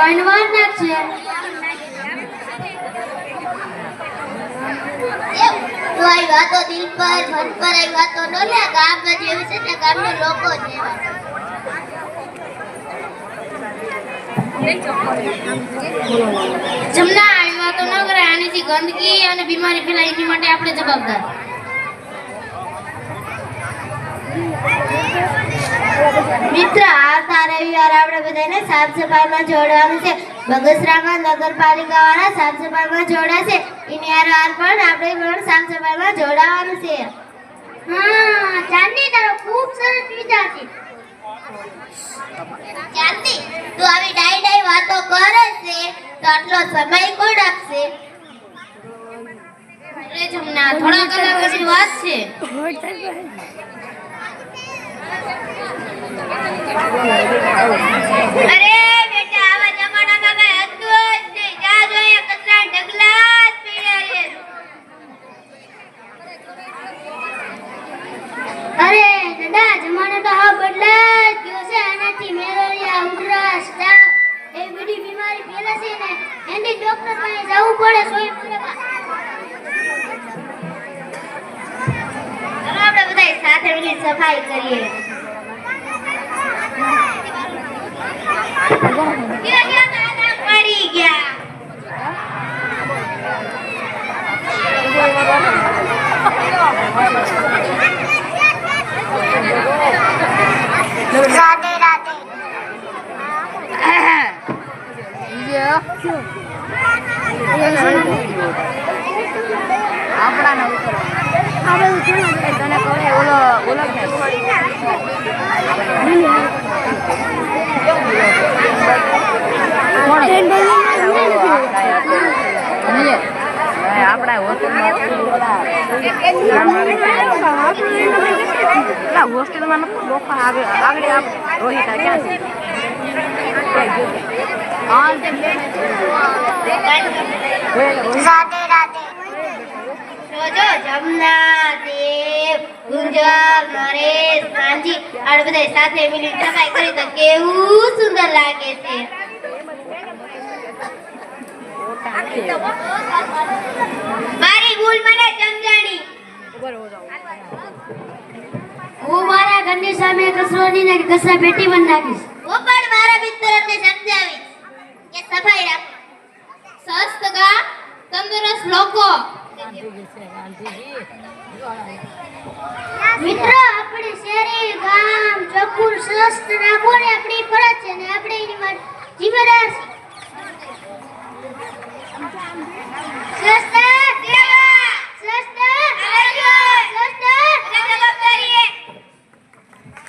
કણવાર નાખશે તો આ વાતો દિલ પર મન પર આ વાતો ન લે ગામમાં જેવી છે ને ગામના લોકો જેવા જમના આવી વાતો ન કરે આનીથી ગંદકી અને બીમારી ફેલાય એની માટે આપણે જવાબદાર મિત્ર આવતા રવિવારે આપણે બધાને સાફ સફાઈમાં જોડવાનું છે બગસરામાં નગરપાલિકા વાળા સાફ સફાઈમાં જોડાશે એની હાર પણ આપણે પણ સાફ સફાઈમાં જોડાવાનું છે હા ચાંદી તારો ખૂબ સરસ વિચાર છે ચાંદી તું આવી ડાઈ વાતો કરે છે તો આટલો સમય કોણ આપશે અરે જમના થોડા કલાક પછી વાત છે અરે બેટા આવા જમાનામાં કઈ હતું જ નહીં જા જોઈએ કચરા ઢગલા જ પડ્યા છે અરે દાદા જમાનો તો હા બદલાઈ ગયો છે આનાથી મેલેરિયા ઉધરસ તાવ એ બધી બીમારી ફેલાશે ને એની ડોક્ટર પાસે જવું પડે સોય પૂરેમાં આપણે બધા સાથે મળીને સફાઈ કરીએ પડી ગયા રાધે રાધે આપણા તને કહે ઓલો આપણા હોસ્ટેલમાં આગળ રોહિત ક્યાં છે જમના દેવ ગુંજલ નરેશ કાંજી આ બધા સાથે મળીને સફાઈ કરી તો કેવું સુંદર લાગે છે મારી ભૂલ મને સમજાણી હું મારા ઘરની સામે કચરો નહીં નાખી કચરા પેટી બંધ નાખીશ હું પણ મારા મિત્રોને સમજાવીશ કે સફાઈ રાખો સ્વસ્થ ગામ તંદુરસ્ત લોકો મિત્રો આપણે શહેરી ગામ ચોખ્ખું સ્વસ્થ રાખવું ને આપણી ફરજ છે ને આપણે એની માટે જિમ્મેદાર છીએ